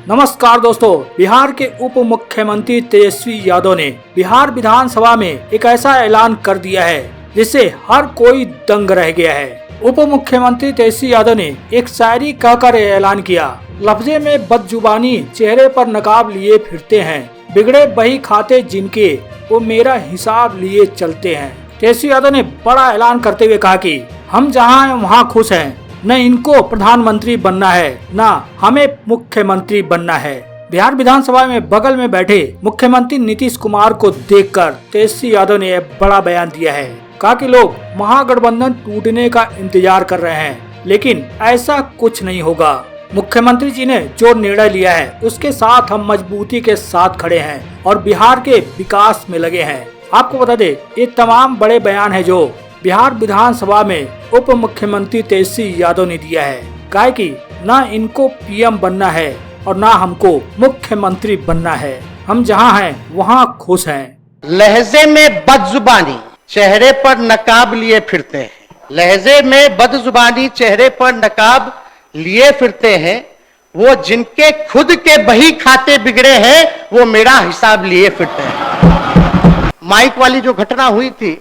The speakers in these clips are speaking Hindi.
नमस्कार दोस्तों, बिहार के उप मुख्यमंत्री तेजस्वी यादव ने बिहार विधानसभा में एक ऐसा ऐलान कर दिया है जिससे हर कोई दंग रह गया है। उप मुख्यमंत्री तेजस्वी यादव ने एक शायरी कहकर ऐलान किया, लफ्जे में बदजुबानी चेहरे पर नकाब लिए फिरते हैं, बिगड़े बही खाते जिनके वो मेरा हिसाब लिए चलते हैं। तेजस्वी यादव ने बड़ा ऐलान करते हुए कहा कि हम जहां हैं वहां खुश हैं, न इनको प्रधानमंत्री बनना है न हमें मुख्यमंत्री बनना है। बिहार विधानसभा में बगल में बैठे मुख्यमंत्री नीतीश कुमार को देखकर तेजस्वी यादव ने बड़ा बयान दिया है। कहा कि लोग महागठबंधन टूटने का इंतजार कर रहे हैं, लेकिन ऐसा कुछ नहीं होगा। मुख्यमंत्री जी ने जो निर्णय लिया है उसके साथ हम मजबूती के साथ खड़े हैं और बिहार के विकास में लगे हैं। आपको बता दे, ये तमाम बड़े बयान है जो बिहार विधानसभा में उप मुख्यमंत्री तेजस्वी यादव ने दिया है। कहा कि न इनको पीएम बनना है और न हमको मुख्यमंत्री बनना है, हम जहां हैं वहां खुश हैं। लहजे में बदजुबानी चेहरे पर नकाब लिए फिरते हैं, लहजे में बदजुबानी चेहरे पर नकाब लिए फिरते हैं, वो जिनके खुद के बही खाते बिगड़े हैं वो मेरा हिसाब लिए फिरते हैं। माइक वाली जो घटना हुई थी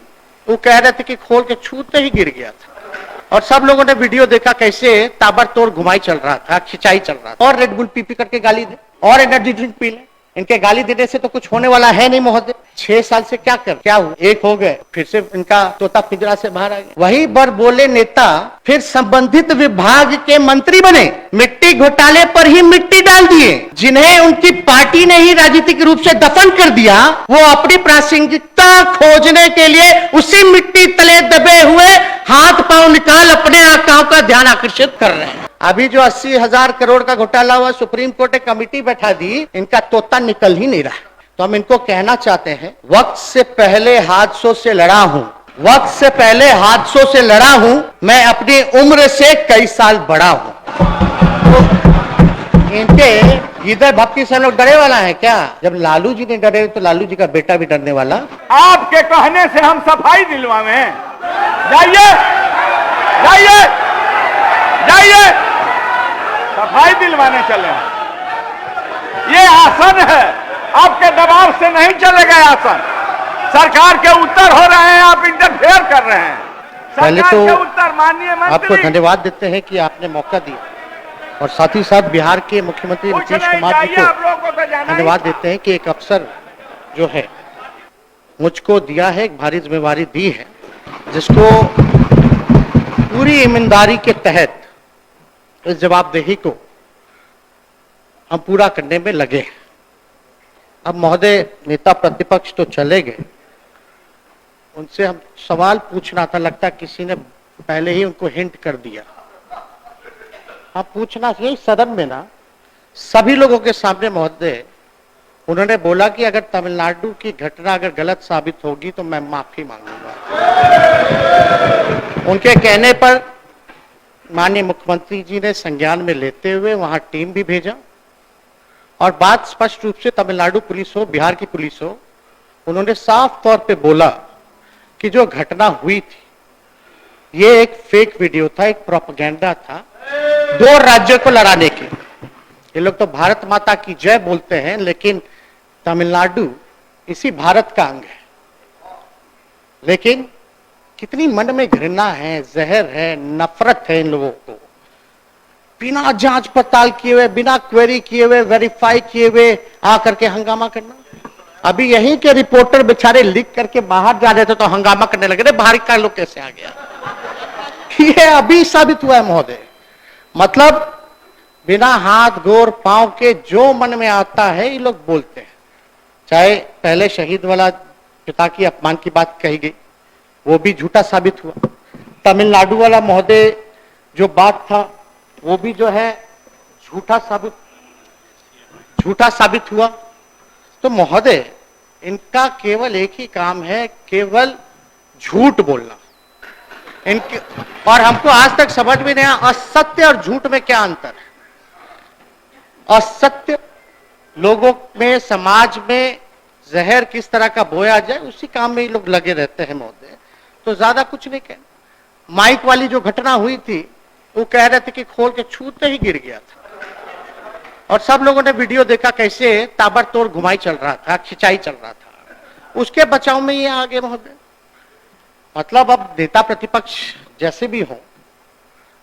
वो कह रहे थे कि खोल के छूते ही गिर गया था और सब लोगों ने वीडियो देखा कैसे ताबड़तोड़ घुमाई चल रहा था, खिंचाई चल रहा था। और रेड बुल पी करके गाली दे और एनर्जी ड्रिंक पी ले, इनके गाली देने से तो कुछ होने वाला है नहीं महोदय। 6 साल से क्या हुआ, एक हो गए फिर से इनका तोता पिंजरा से बाहर आ गया। वही बर बोले नेता फिर संबंधित विभाग के मंत्री बने, मिट्टी घोटाले पर ही मिट्टी डाल दिए। जिन्हें उनकी पार्टी ने ही राजनीतिक रूप से दफन कर दिया, वो अपनी प्रासंगिकता खोजने के लिए उसी मिट्टी तले दबे हुए हाथ पांव निकाल अपने आकाओं का ध्यान आकर्षित कर रहे हैं। अभी जो 80,000 करोड़ का घोटाला हुआ, सुप्रीम कोर्ट ने कमेटी बैठा दी, इनका तोता निकल ही नहीं रहा। तो हम इनको कहना चाहते हैं, वक्त से पहले हादसों से लड़ा हूं, वक्त से पहले हादसों से लड़ा हूं, मैं अपनी उम्र से कई साल बड़ा हूं। तो इनके इधर भक्ति से हम लोग डरे वाला है क्या? जब लालू जी ने डरे तो लालू जी का बेटा भी डरने वाला। आपके कहने से हम सफाई दिलवावे, जाइए जाइए जाइए सफाई दिलवाने चले। ये आसन है, आपके दबाव से नहीं चलेगा आसन। सरकार के उत्तर हो रहे हैं, आप इंटरफेयर कर रहे हैं। पहले तो सरकार के उत्तर माननीय मंत्री आपको धन्यवाद देते हैं कि आपने मौका दिया और साथ ही साथ बिहार के मुख्यमंत्री नीतीश कुमार जी को धन्यवाद देते हैं कि एक अवसर जो है मुझको दिया है, एक भारी जिम्मेवारी दी है, जिसको पूरी ईमानदारी के तहत इस जवाबदेही को हम पूरा करने में लगे हैं। अब महोदय नेता प्रतिपक्ष तो चले गए, उनसे हम सवाल पूछना था, लगता किसी ने पहले ही उनको हिंट कर दिया। हम पूछना यही सदन में ना सभी लोगों के सामने महोदय, उन्होंने बोला कि अगर तमिलनाडु की घटना अगर गलत साबित होगी तो मैं माफी मांगूंगा। उनके कहने पर माननीय मुख्यमंत्री जी ने संज्ञान में लेते हुए वहां टीम भी भेजा और बात स्पष्ट रूप से तमिलनाडु पुलिस हो, बिहार की पुलिस हो, उन्होंने साफ तौर पे बोला कि जो घटना हुई थी ये एक फेक वीडियो था, एक प्रोपेगेंडा था 2 राज्यों को लड़ाने के। ये लोग तो भारत माता की जय बोलते हैं, लेकिन तमिलनाडु इसी भारत का अंग है। लेकिन कितनी मन में घृणा है, जहर है, नफरत है इन लोगों को। बिना जांच पड़ताल किए हुए, बिना क्वेरी किए हुए, वेरीफाई किए हुए आकर के हंगामा करना। अभी यहीं के रिपोर्टर बेचारे लिख करके बाहर जा रहे थे तो हंगामा करने लगे, बाहर का लोग कैसे आ गया। ये अभी साबित हुआ है महोदय। मतलब बिना हाथ गोर पांव के जो मन में आता है ये लोग बोलते हैं। चाहे पहले शहीद वाला पिता की अपमान की बात कही गई, वो भी झूठा साबित हुआ। तमिलनाडु वाला महोदय जो बात था वो भी जो है झूठा साबित हुआ। तो महोदय इनका केवल एक ही काम है, केवल झूठ बोलना। इनके और हमको आज तक समझ में नहीं आया असत्य और झूठ में क्या अंतर है। असत्य लोगों में, समाज में जहर किस तरह का बोया जाए, उसी काम में ये लोग लगे रहते हैं महोदय। तो ज्यादा कुछ नहीं कहना। माइक वाली जो घटना हुई थी वो कह रहे थे कि खोल के छूते ही गिर गया था। और सब लोगों ने वीडियो देखा कैसे ताबड़तोड़ घुमाई चल रहा था, खिंचाई चल रहा था। उसके बचाव में ये आगे महोदय, मतलब अब नेता प्रतिपक्ष जैसे भी हो,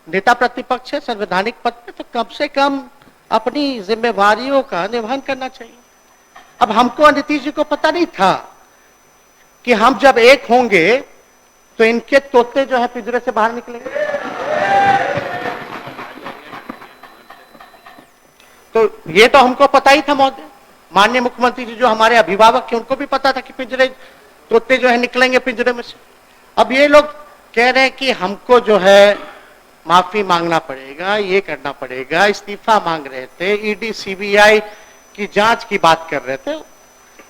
नेता प्रतिपक्ष है संवैधानिक पद पे, तो कम से कम अपनी जिम्मेवारियों का निर्वहन करना चाहिए। अब हमको नीतीश जी को पता नहीं था कि हम जब एक होंगे तो इनके तोते जो है पिंजरे से बाहर निकलेंगे। तो ये तो हमको पता ही था महोदय, माननीय मुख्यमंत्री जी जो हमारे अभिभावक थे उनको भी पता था कि पिंजरे तोते जो है निकलेंगे पिंजरे में से। अब ये लोग कह रहे हैं कि हमको जो है माफी मांगना पड़ेगा, ये करना पड़ेगा, इस्तीफा मांग रहे थे, ईडी सीबीआई की जांच की बात कर रहे थे,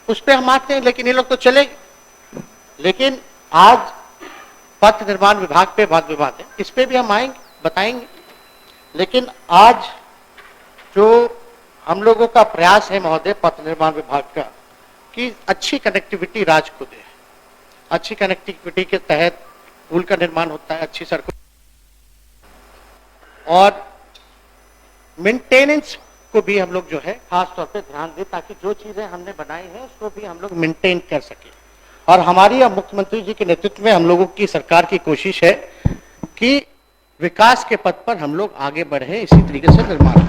उस पर हम आते हैं, लेकिन ये लोग तो चले गए। लेकिन आज पथ निर्माण विभाग पे वाद विवाद है, इस पे भी हम आएंगे, बताएंगे। लेकिन आज जो हम लोगों का प्रयास है महोदय पथ निर्माण विभाग का, कि अच्छी कनेक्टिविटी राज्य को दे। अच्छी कनेक्टिविटी के तहत पुल का निर्माण होता है, अच्छी सड़कों और मेंटेनेंस को भी हम लोग जो है खास तौर पे ध्यान दें, ताकि जो चीजें हमने बनाई हैं उसको भी हम लोग मेंटेन कर सके। और हमारी अब मुख्यमंत्री जी के नेतृत्व में हम लोगों की सरकार की कोशिश है कि विकास के पथ पर हम लोग आगे बढ़े, इसी तरीके से निर्माण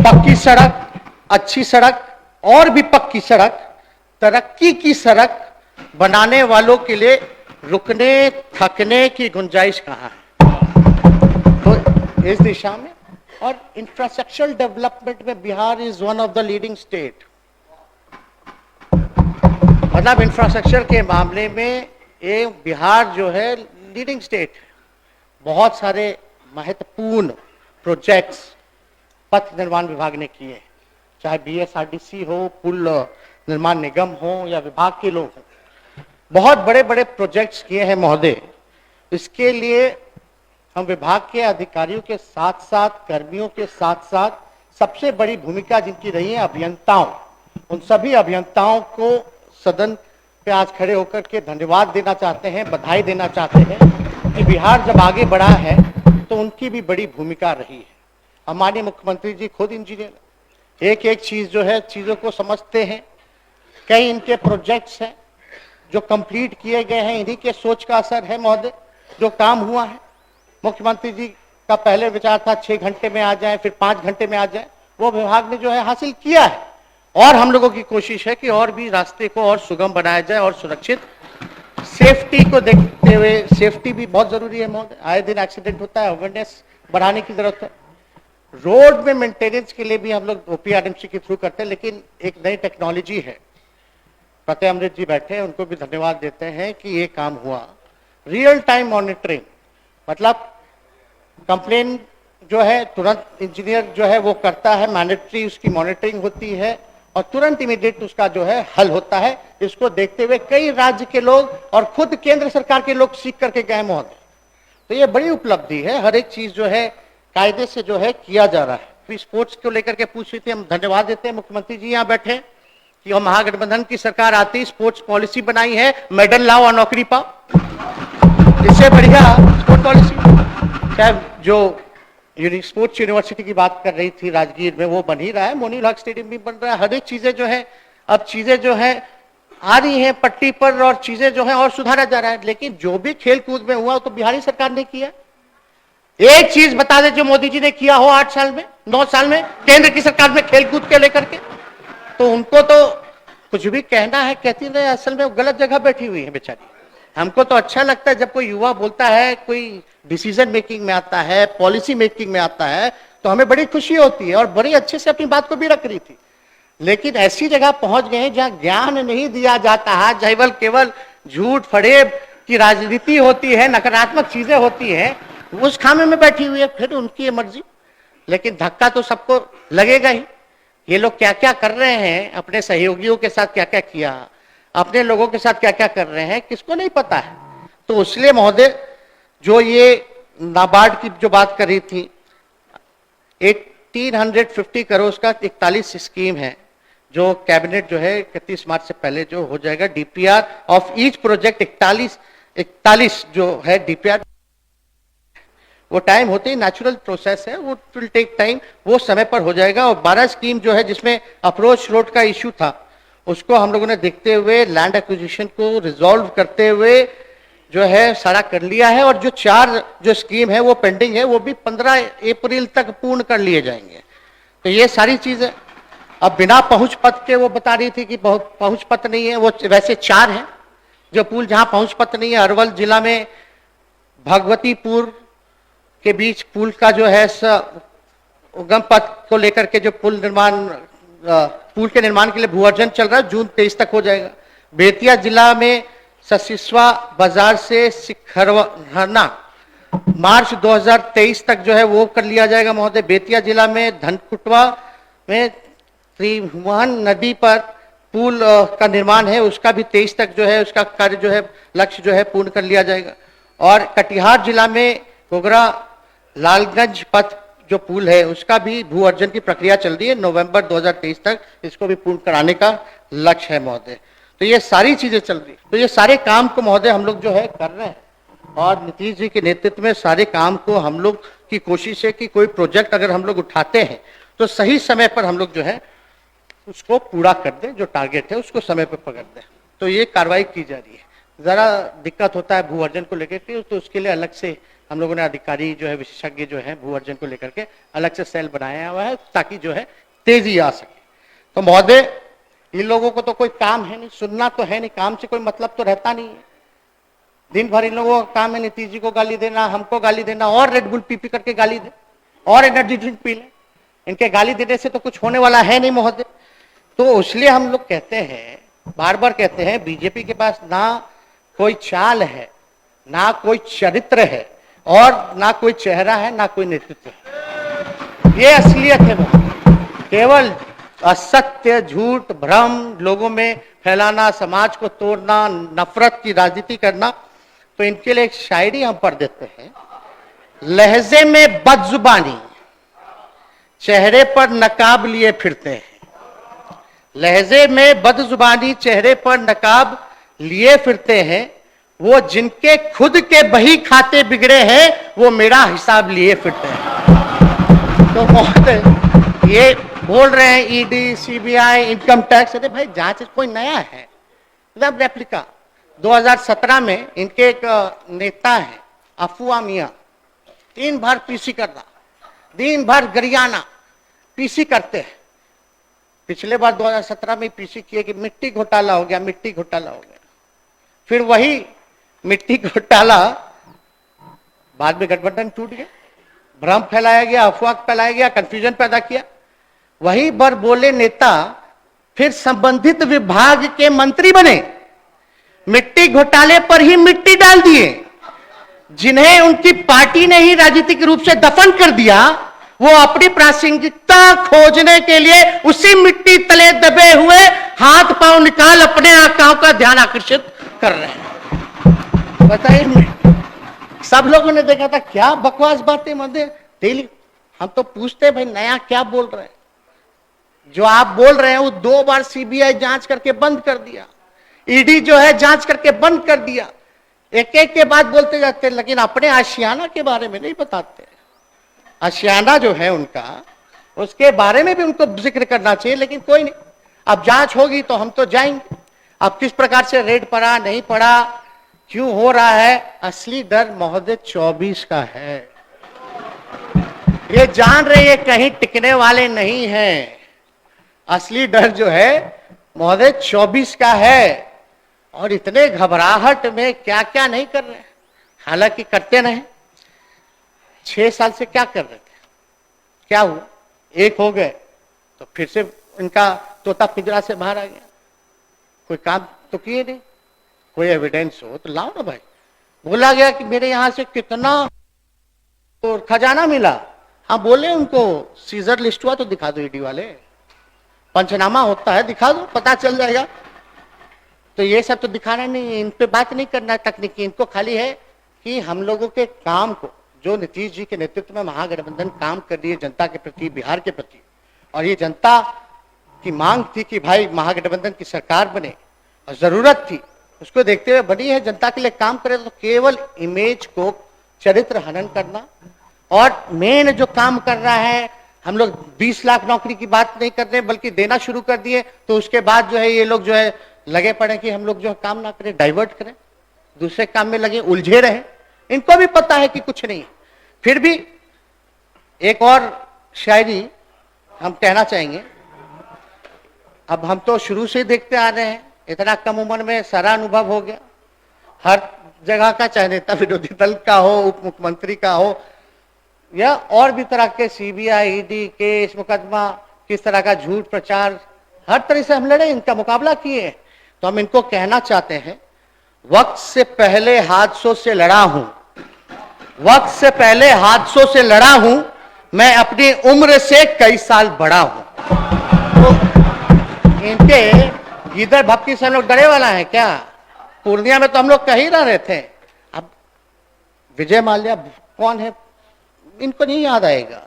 पक्की सड़क, अच्छी सड़क और भी पक्की सड़क, तरक्की की सड़क बनाने वालों के लिए रुकने थकने की गुंजाइश कहाँ है। तो इस दिशा में और इंफ्रास्ट्रक्चरल डेवलपमेंट में Bihar is one of the leading state. मतलब इंफ्रास्ट्रक्चर के मामले में ये बिहार जो है लीडिंग स्टेट। बहुत सारे महत्वपूर्ण प्रोजेक्ट्स पथ निर्माण विभाग ने किए, चाहे बीएसआरडीसी हो, पुल निर्माण निगम हो या विभाग के लोग हो, बहुत बड़े बड़े प्रोजेक्ट्स किए हैं महोदय। इसके लिए हम विभाग के अधिकारियों के साथ साथ, कर्मियों के साथ साथ, सबसे बड़ी भूमिका जिनकी रही है अभियंताओं, उन सभी अभियंताओं को सदन पे आज खड़े होकर के धन्यवाद देना चाहते हैं, बधाई देना चाहते हैं कि बिहार जब आगे बढ़ा है तो उनकी भी बड़ी भूमिका रही है। हमारे मुख्यमंत्री जी खुद इंजीनियर, एक एक चीज जो है चीजों को समझते हैं। कई इनके प्रोजेक्ट्स हैं जो कंप्लीट किए गए हैं, इन्हीं के सोच का असर है महोदय जो काम हुआ है। मुख्यमंत्री जी का पहले विचार था 6 घंटे में आ जाए, फिर 5 घंटे में आ जाए, वो विभाग ने जो है हासिल किया है। और हम लोगों की कोशिश है कि और भी रास्ते को और सुगम बनाया जाए और सुरक्षित। सेफ्टी को देखते हुए, सेफ्टी भी बहुत जरूरी है महोदय, आए दिन एक्सीडेंट होता है, अवेयरनेस बढ़ाने की जरूरत है। रोड में मेंटेनेंस के लिए भी हम लोग ओपीआरएमसी के थ्रू करते हैं, लेकिन एक नई टेक्नोलॉजी है, फतेह अमृत जी बैठे हैं, उनको भी धन्यवाद देते हैं कि ये काम हुआ। रियल टाइम मॉनिटरिंग, मतलब कंप्लेन जो है तुरंत इंजीनियर जो है वो करता है, मैंडेटरी उसकी मॉनिटरिंग होती है और तुरंत इमीडिएट उसका जो है हल होता है। इसको देखते हुए कई राज्य के लोग और खुद केंद्र सरकार के लोग सीख करके गए महोदय। तो ये बड़ी उपलब्धि है, हर एक चीज जो है कायदे से जो है किया जा रहा है। स्पोर्ट्स को लेकर के पूछ रही थी, हम धन्यवाद देते हैं मुख्यमंत्री जी यहाँ बैठे कि हम महागठबंधन की सरकार आती स्पोर्ट्स पॉलिसी बनाई है, मेडल लाओ और नौकरी पाओ। इससे बढ़िया स्पोर्ट्स पॉलिसी, चाहे जो स्पोर्ट्स यूनिवर्सिटी की बात कर रही थी राजगीर में, वो बन ही रहा है, मोनी हक स्टेडियम भी बन रहा है। हर एक चीजें जो है अब चीजें जो है आ रही हैं पट्टी पर और चीजें जो है और सुधारा जा रहा है। लेकिन जो भी खेल कूद में हुआ तो बिहारी सरकार ने किया। एक चीज बता दे जो मोदी जी ने किया हो 8 साल में, 9 साल में केंद्र की सरकार में खेल कूद के लेकर के, तो उनको तो कुछ भी कहना है कहती रहे, असल में वो गलत जगह बैठी हुई है बेचारी। हमको तो अच्छा लगता है जब कोई युवा बोलता है, कोई डिसीजन मेकिंग में आता है, पॉलिसी मेकिंग में आता है, तो हमें बड़ी खुशी होती है और बड़ी अच्छे से अपनी बात को भी रख रही थी। लेकिन ऐसी जगह पहुंच गए जहां ज्ञान नहीं दिया जाता है, केवल केवल झूठ फरेब की राजनीति होती है, नकारात्मक चीजें होती हैं, उस खामे में बैठी हुई है। फिर उनकी मर्जी, लेकिन धक्का तो सबको लगेगा ही। ये लोग क्या क्या कर रहे हैं, अपने सहयोगियों के साथ क्या क्या किया, अपने लोगों के साथ क्या क्या कर रहे हैं, किसको नहीं पता है। तो इसलिए महोदय जो ये नाबार्ड की जो बात कर रही थी, 1850 करोड़ का 41 स्कीम है जो कैबिनेट जो है 31 मार्च से पहले जो हो जाएगा। डीपीआर ऑफ ईच प्रोजेक्ट 41 जो है डीपीआर वो टाइम होते ही, नेचुरल प्रोसेस है, वो विल टेक टाइम, वो समय पर हो जाएगा। और 12 स्कीम जो है जिसमें अप्रोच रोड का इश्यू था, उसको हम लोगों ने देखते हुए लैंड एक्विजिशन को रिजॉल्व करते हुए जो है सारा कर लिया है। और जो 4 जो स्कीम है वो पेंडिंग है, वो भी 15 अप्रैल तक पूर्ण कर लिए जाएंगे। तो ये सारी चीजें अब बिना पहुंच पथ के, वो बता रही थी कि बहुत पहुंच पथ नहीं है, वो वैसे 4 है जो पुल जहां पहुंच पथ नहीं है। अरवल जिला में भगवतीपुर के बीच पुल का जो है उगम पथ को लेकर के जो पुल के निर्माण के लिए भू अर्जन चल रहा है, जून 23 तक हो जाएगा। बेतिया जिला में ससिस्वा बाजार से सिखरना मार्च 2023 तक जो है वो कर लिया जाएगा महोदय। बेतिया जिला में धनकुटवा में त्रिभुवन नदी पर पुल का निर्माण है, उसका भी 23 तक जो है उसका कार्य जो है लक्ष्य जो है पूर्ण कर लिया जाएगा। और कटिहार जिला में गोगरा लालगंज पथ जो पुल है उसका भी भू अर्जन की प्रक्रिया चल रही है, नवंबर 2023 तक इसको भी पूर्ण कराने का लक्ष्य है महोदय। तो ये सारी चीजें चल रही, तो ये सारे काम को महोदय हम लोग जो है कर रहे हैं। और नीतीश जी के नेतृत्व में सारे काम को हम लोग की कोशिश है कि कोई प्रोजेक्ट अगर हम लोग उठाते हैं तो सही समय पर हम लोग जो है उसको पूरा कर दें, जो टारगेट है उसको समय पर पकड़ दें। तो ये कार्रवाई की जा रही है। जरा दिक्कत होता है भू अर्जन को लेकर के, तो उसके लिए अलग से हम लोगों ने अधिकारी जो है विशेषज्ञ जो है भू अर्जन को लेकर के अलग से सेल बनाया हुआ है ताकि जो है तेजी आ सके। तो महोदय इन लोगों को तो कोई काम है नहीं, सुनना तो है नहीं, काम से कोई मतलब तो रहता नहीं है। दिन भर इन लोगों का काम है नीतीश जी को गाली देना, हमको गाली देना, और रेड बुल पी करके गाली दे, और एनर्जी ड्रिंक पी ले। इनके गाली देने से तो कुछ होने वाला है नहीं महोदय। तो इसलिए हम लोग कहते हैं, बार बार कहते हैं, बीजेपी के पास ना कोई चाल है, ना कोई चरित्र है, और ना कोई चेहरा है, ना कोई नेतृत्व है। ये असलियत है, केवल असत्य, झूठ, भ्रम लोगों में फैलाना, समाज को तोड़ना, नफरत की राजनीति करना। तो इनके लिए एक शायरी हम पढ़ देते हैं। लहजे में बदजुबानी, चेहरे पर नकाब लिए फिरते हैं। लहजे में बदजुबानी, चेहरे पर नकाब लिए फिरते हैं। वो जिनके खुद के बही खाते बिगड़े हैं, वो मेरा हिसाब लिए फिरते हैं। तो बहुत ये बोल रहे हैं ईडी, सीबीआई, इनकम टैक्स। अरे भाई जांच कोई नया है, मतलब रेप्लिका। 2017 में इनके एक नेता है अफवाह मियां, दिन भर पीसी करना, दिन भर गरियाना, पीसी करते हैं। पिछले बार 2017 में पीसी किए कि मिट्टी घोटाला हो गया, मिट्टी घोटाला हो गया। फिर वही मिट्टी घोटाला बाद में गठबंधन टूट गया, भ्रम फैलाया गया, अफवाह फैलाया गया, कंफ्यूजन पैदा किया। वही बार बोले नेता फिर संबंधित विभाग के मंत्री बने, मिट्टी घोटाले पर ही मिट्टी डाल दिए। जिन्हें उनकी पार्टी ने ही राजनीतिक रूप से दफन कर दिया, वो अपनी प्रासंगिकता खोजने के लिए उसी मिट्टी तले दबे हुए हाथ पांव निकाल अपने आकाओं का ध्यान आकर्षित कर रहे हैं। बताइए, सब लोगों ने देखा था क्या बकवास बातें मध्य डेली। हम तो पूछते भाई नया क्या बोल रहे हैं। जो आप बोल रहे हैं वो 2 बार सीबीआई जांच करके बंद कर दिया, ईडी जो है जांच करके बंद कर दिया। एक एक के बाद बोलते जाते हैं, लेकिन अपने आशियाना के बारे में नहीं बताते। आशियाना जो है उनका, उसके बारे में भी उनको जिक्र करना चाहिए, लेकिन कोई नहीं। अब जांच होगी तो हम तो जाएंगे। अब किस प्रकार से रेड पड़ा, नहीं पड़ा, क्यों हो रहा है, असली डर महोदय 24 का है। ये जान रहे ये कहीं टिकने वाले नहीं हैं। असली डर जो है महोदय 24 का है। और इतने घबराहट में क्या क्या नहीं कर रहे हैं, हालांकि करते रहे। 6 साल से क्या कर रहे थे, क्या हुआ, एक हो गए तो फिर से इनका तोता पिंजरा से बाहर आ गया। कोई काम तो किए नहीं, कोई एविडेंस हो तो लाओ ना भाई। बोला गया कि मेरे यहां से कितना तो खजाना मिला, हाँ बोले उनको सीजर लिस्ट हुआ तो दिखा दो, ईडी वाले पंचनामा होता है दिखा दो, पता चल जाएगा। तो ये सब तो दिखाना नहीं, इन पे बात नहीं करना है तकनीकी। इनको खाली है कि हम लोगों के काम को, जो नीतीश जी के नेतृत्व में महागठबंधन काम कर रही है जनता के प्रति, बिहार के प्रति, और ये जनता की मांग थी कि भाई महागठबंधन की सरकार बने और जरूरत थी, उसको देखते हुए बनी है, जनता के लिए काम करे। तो केवल इमेज को चरित्र हनन करना, और मेन जो काम कर रहा है, हम लोग 20 लाख नौकरी की बात नहीं कर रहे बल्कि देना शुरू कर दिए, तो उसके बाद जो है ये लोग जो है लगे पड़े कि हम लोग जो है काम ना करें, डाइवर्ट करें, दूसरे काम में लगे, उलझे रहे। इनको भी पता है कि कुछ नहीं है। फिर भी एक और शायरी हम कहना चाहेंगे। अब हम तो शुरू से देखते आ रहे हैं, इतना कम उम्र में सारा अनुभव हो गया हर जगह का, चाहे नेता विरोधी दल का हो, उप मुख्यमंत्री का हो, या और भी तरह के सीबीआई, ईडी केस, मुकदमा, किस तरह का झूठ प्रचार, हर तरह से हम लड़े, इनका मुकाबला किए। तो हम इनको कहना चाहते हैं, वक्त से पहले हादसों से लड़ा हूं, वक्त से पहले हादसों से लड़ा हूं, मैं अपनी उम्र से कई साल बड़ा हूं। तो इनके इधर भक्ति से हम लोग डरे वाला है क्या? पूर्णिया में तो हम लोग कह ही रहे थे। अब विजय माल्या कौन है इनको नहीं याद आएगा,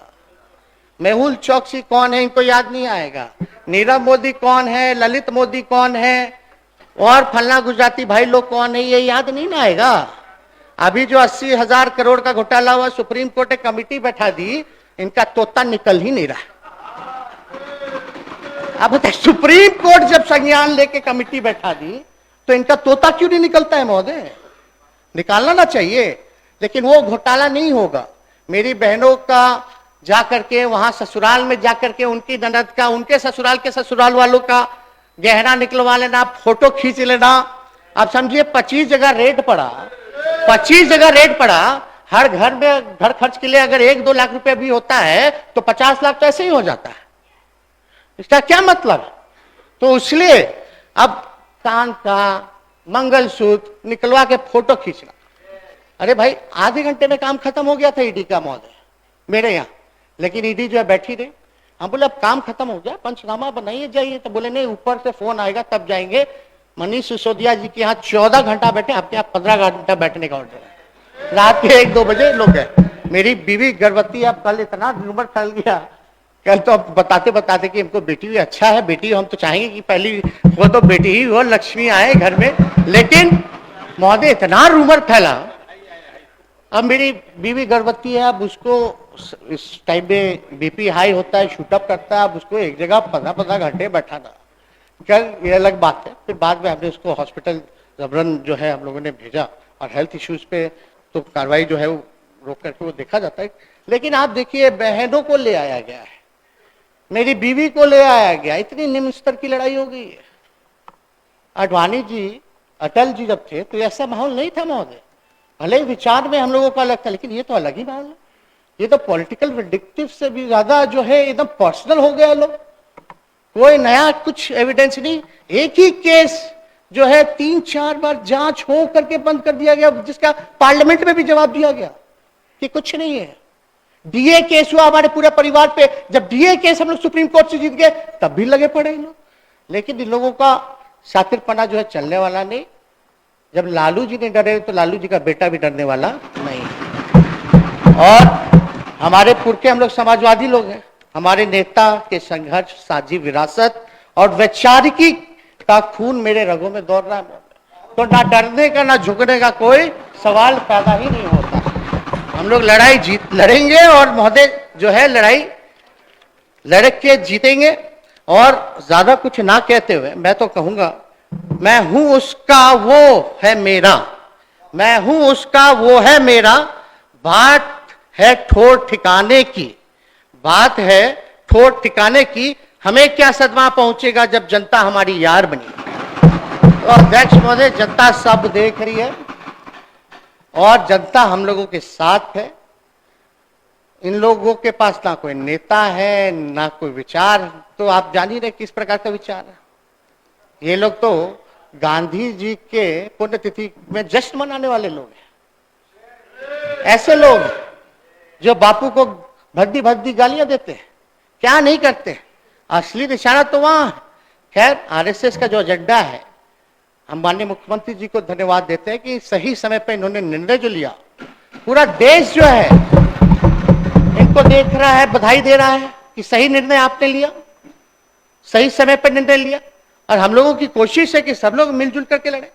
मेहुल चौकसी कौन है इनको याद नहीं आएगा, नीरव मोदी कौन है, ललित मोदी कौन है, और फलना गुजराती भाई लोग कौन है, ये याद नहीं ना आएगा। अभी जो 80,000 करोड़ का घोटाला हुआ, सुप्रीम कोर्ट ने कमेटी बैठा दी, इनका तोता निकल ही नहीं रहा। अब सुप्रीम कोर्ट जब संज्ञान लेके कमेटी बैठा दी, तो इनका तोता क्यों नहीं निकलता है महोदय? निकालना ना चाहिए, लेकिन वो घोटाला नहीं होगा। मेरी बहनों का जाकर के वहां ससुराल में जाकर के उनकी ननद का, उनके ससुराल के ससुराल वालों का गहना निकलवा लेना, फोटो खींच लेना। अब समझिए 25 जगह रेड पड़ा, 25 जगह रेड पड़ा। हर घर में घर खर्च के लिए अगर 1-2 लाख रुपए भी होता है तो 50 लाख तो ऐसे ही हो जाता है। इसका क्या मतलब? तो इसलिए अब कान का मंगलसूत्र निकलवा के फोटो खींचना, अरे भाई आधे घंटे में काम खत्म हो गया था ईडी का महोदय मेरे यहाँ, लेकिन ईडी जो है बैठी रही। हम बोले अब काम खत्म हो गया, पंचनामा बनाइए जाइए, तो बोले नहीं ऊपर से फोन आएगा तब जाएंगे। मनीष सिसोदिया जी के यहाँ 14 घंटा बैठे, अपने यहाँ 15 घंटा बैठने का ऑर्डर है। रात के 1-2 बजे लोग गए। मेरी बीवी गर्भवती, अब कल इतना रूमर फैल गया, कल तो अब बताते बताते कि हमको बेटी भी अच्छा है, बेटी हम तो चाहेंगे कि पहली वो तो बेटी ही हो, लक्ष्मी आए घर में, लेकिन महोदय इतना रूमर फैला। अब मेरी बीवी गर्भवती है, अब उसको इस टाइम में बीपी हाई होता है, शूटअप करता है, अब उसको एक जगह 15-15 घंटे बैठाना, कल ये अलग बात है। फिर बाद में हमने उसको हॉस्पिटल जबरन जो है हम लोगों ने भेजा, और हेल्थ इश्यूज पे तो कार्रवाई जो है वो रोक करके वो देखा जाता है। लेकिन आप देखिए बहनों को ले आया गया है, मेरी बीवी को ले आया गया, इतनी निम्न स्तर की लड़ाई हो गई है। आडवाणी जी, अटल जी जब थे तो ऐसा माहौल नहीं था महोदय। भले ही विचार में हम लोगों का अलग था, लेकिन ये तो अलग ही माहौल है। ये तो पॉलिटिकल विंडिक्टिव से भी ज्यादा जो है एकदम पर्सनल हो गया लोग। कोई नया कुछ एविडेंस नहीं, एक ही केस जो है 3-4 बार जांच हो करके बंद कर दिया गया, जिसका पार्लियामेंट में भी जवाब दिया गया कि कुछ नहीं है। डीए केस हुआ हमारे पूरे परिवार पे, जब डीए केस हम लोग सुप्रीम कोर्ट से जीत गए तब भी लगे पड़े इन लोग। लेकिन इन लोगों का शातिरपना जो है चलने वाला नहीं। जब लालू जी ने डरे तो लालू जी का बेटा भी डरने वाला नहीं। और हमारे पुरखे हम लोग समाजवादी लोग हैं, हमारे नेता के संघर्ष, साझी विरासत और वैचारिकी का खून मेरे रगों में दौड़ रहा है। तो ना डरने का ना झुकने का कोई सवाल पैदा ही नहीं होता। हम लोग लड़ाई लड़ेंगे, और महोदय जो है लड़ाई लड़ के जीतेंगे। और ज्यादा कुछ ना कहते हुए मैं तो कहूंगा, मैं हूं उसका वो है मेरा, मैं हूं उसका वो है मेरा, बात है ठोर ठिकाने की, बात है ठोर ठिकाने की। हमें क्या सदमा पहुंचेगा जब जनता हमारी यार बनी। तो अध्यक्ष महोदय, जनता सब देख रही है और जनता हम लोगों के साथ है। इन लोगों के पास ना कोई नेता है ना कोई विचार, तो आप जान ही रहे किस प्रकार का विचार है। ये लोग तो गांधी जी के पुण्यतिथि में जश्न मनाने वाले लोग हैं। ऐसे लोग जो बापू को भद्दी भद्दी गालियां देते हैं, क्या नहीं करते। असली निशाना तो वहां। खैर, आरएसएस का जो एजेंडा है, हम माननीय मुख्यमंत्री जी को धन्यवाद देते हैं कि सही समय पर इन्होंने निर्णय जो लिया, पूरा देश जो है इनको देख रहा है, बधाई दे रहा है कि सही निर्णय आपने लिया, सही समय पर निर्णय लिया। और हम लोगों की कोशिश है कि सब लोग मिलजुल करके लड़े।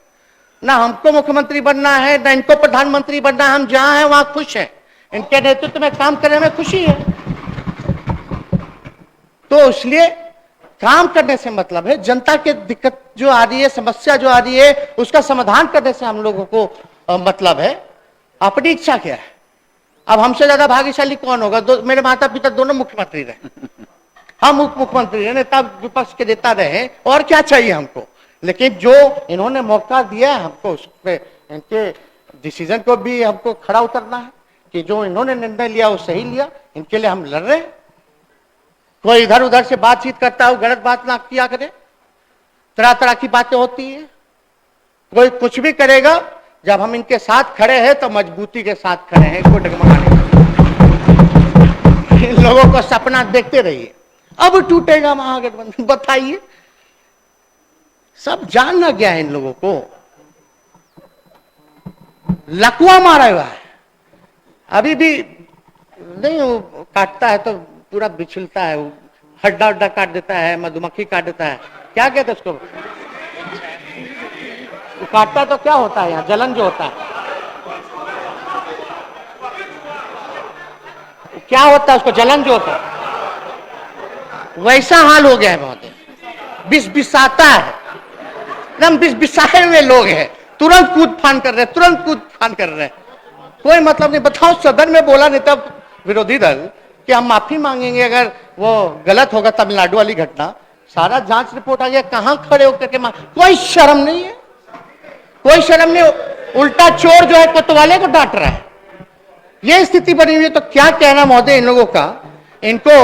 ना हमको मुख्यमंत्री बनना है, ना इनको प्रधानमंत्री बनना है, हम जहां हैं वहां खुश हैं। इनके नेतृत्व में काम करने में खुशी है। तो इसलिए काम करने से मतलब है, जनता के दिक्कत जो आ रही है, समस्या जो आ रही है, उसका समाधान करने से हम लोगों को मतलब है। अपनी इच्छा क्या है? अब हमसे ज्यादा भाग्यशाली कौन होगा? मेरे माता पिता दोनों मुख्यमंत्री रहे, हम उप मुख्यमंत्री रहे, नेता विपक्ष के नेता रहे, और क्या चाहिए हमको? लेकिन जो इन्होंने मौका दिया है हमको, उस पे इनके डिसीजन को भी हमको खड़ा उतरना है कि जो इन्होंने निर्णय लिया वो सही लिया, इनके लिए हम लड़ रहे हैं। कोई इधर उधर से बातचीत करता है, गलत बात ना किया करे, तरह तरह की बातें होती है। कोई कुछ भी करेगा, जब हम इनके साथ खड़े हैं तो मजबूती के साथ खड़े हैं, इनको डगमगाने। इन लोगों को सपना देखते रहिए, अब टूटेगा महागठबंधन, बताइए। सब जानना गया है इन लोगों को, लकवा मारा हुआ है। अभी भी नहीं, वो काटता है तो पूरा बिछलता है, वो हड्डा हड्डा काट देता है, मधुमक्खी काट देता है, क्या कहते हैं उसको? काटता तो क्या होता है? यहाँ जलन जो होता है, क्या होता है उसको? जलन जो होता है, वैसा हाल हो गया है महोदय। बिस बिसाता है, एकदम बिस बिसाए हुए लोग हैं, तुरंत कूद फान कर रहे हैं, तुरंत कूद फान कर रहे हैं, कोई मतलब नहीं। बताओ, सदन में बोला नेता विरोधी दल कि हम माफी मांगेंगे अगर वो गलत होगा, तमिलनाडु वाली घटना, सारा जांच रिपोर्ट आ गया, कहां खड़े होकर के कोई शर्म नहीं है, कोई शर्म नहीं। उल्टा चोर जो है कोतवाले को डांट रहा है, ये स्थिति बनी हुई है। तो क्या कहना महोदय इन लोगों का? इनको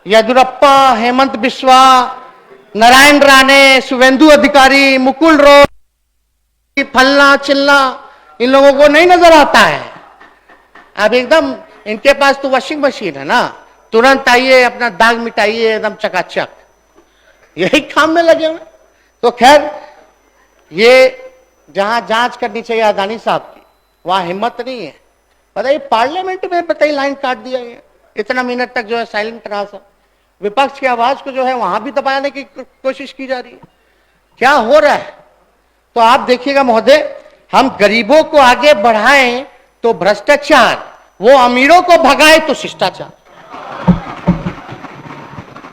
येदियुरप्पा, हेमंत बिस्वा, नारायण राणे, शुभेंदु अधिकारी, मुकुल रॉय, फलना चिल्ला, इन लोगों को नहीं नजर आता है। अब एकदम इनके पास तो वॉशिंग मशीन है ना, तुरंत आइए, अपना दाग मिटाइए, एकदम चकाचक, यही काम में लगे हुए। तो खैर, ये जहां जांच करनी चाहिए अदानी साहब की, वहां हिम्मत नहीं है। बताइए, पार्लियामेंट में बताइए लाइन काट दिया गया, इतना मिनट तक जो है साइलेंट रहा सब, विपक्ष की आवाज को जो है वहां भी दबाने की कोशिश की जा रही है। क्या हो रहा है? तो आप देखिएगा महोदय, हम गरीबों को आगे बढ़ाएं तो भ्रष्टाचार, वो अमीरों को भगाए तो शिष्टाचार,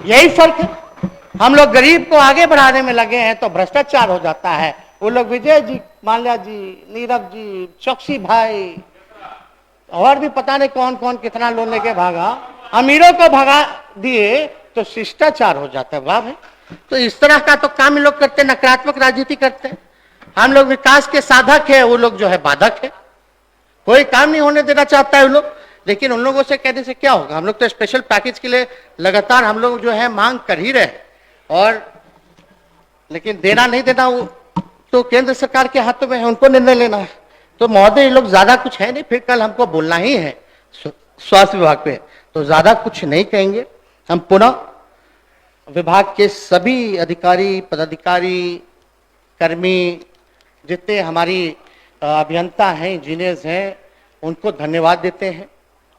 यही फर्क है। हम लोग गरीब को आगे बढ़ाने में लगे हैं तो भ्रष्टाचार हो जाता है। वो लोग विजय जी, माल्या जी, नीरव जी, चौकसी भाई, और भी पता नहीं कौन कौन कितना लोन लेके भागा, अमीरों को भगा दिए तो शिष्टाचार हो जाता है। वाह भाई, तो इस तरह का तो काम ये लोग करते हैं, नकारात्मक राजनीति करते हैं। हम लोग विकास के साधक है, वो लोग जो है बाधक है, कोई काम नहीं होने देना चाहता है वो लोग। लेकिन उन लोगों से कहने से क्या होगा? हम लोग तो स्पेशल पैकेज के लिए लगातार हम लोग जो है मांग कर ही रहे, और लेकिन देना नहीं देना वो तो केंद्र सरकार के हाथों में है, उनको निर्णय लेना है। तो महोदय, ये लोग ज्यादा कुछ है नहीं, फिर कल हमको बोलना ही है स्वास्थ्य विभाग पे, तो ज्यादा कुछ नहीं कहेंगे। हम पुनः विभाग के सभी अधिकारी, पदाधिकारी, कर्मी, जितने हमारी अभियंता हैं, इंजीनियर्स हैं, उनको धन्यवाद देते हैं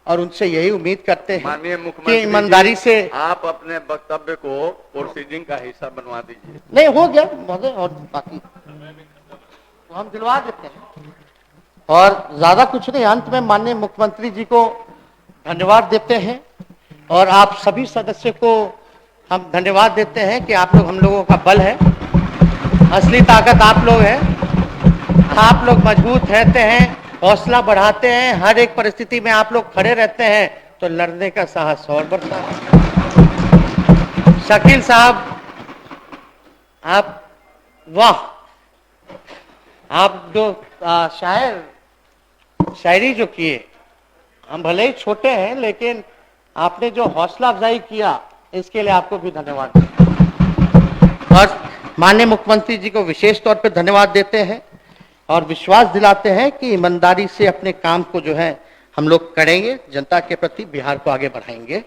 और उनसे यही उम्मीद करते हैं कि ईमानदारी से आप अपने वक्तव्य को प्रोसीडिंग का हिस्सा बनवा दीजिए। नहीं हो गया महोदय, और बाकी तो हम दिलवा देते हैं, और ज्यादा कुछ नहीं। अंत में माननीय मुख्यमंत्री जी को धन्यवाद देते हैं, और आप सभी सदस्य को हम धन्यवाद देते हैं कि आप लोग हम लोगों का बल है, असली ताकत आप लोग हैं। आप लोग मजबूत रहते हैं, हौसला बढ़ाते हैं, हर एक परिस्थिति में आप लोग खड़े रहते हैं, तो लड़ने का साहस और बढ़ता है। शकील साहब, आप वाह, आप जो शायरी जो किए, हम भले ही छोटे हैं लेकिन आपने जो हौसला अफजाई किया, इसके लिए आपको भी धन्यवाद। और माननीय मुख्यमंत्री जी को विशेष तौर पे धन्यवाद देते हैं और विश्वास दिलाते हैं कि ईमानदारी से अपने काम को जो है हम लोग करेंगे, जनता के प्रति बिहार को आगे बढ़ाएंगे।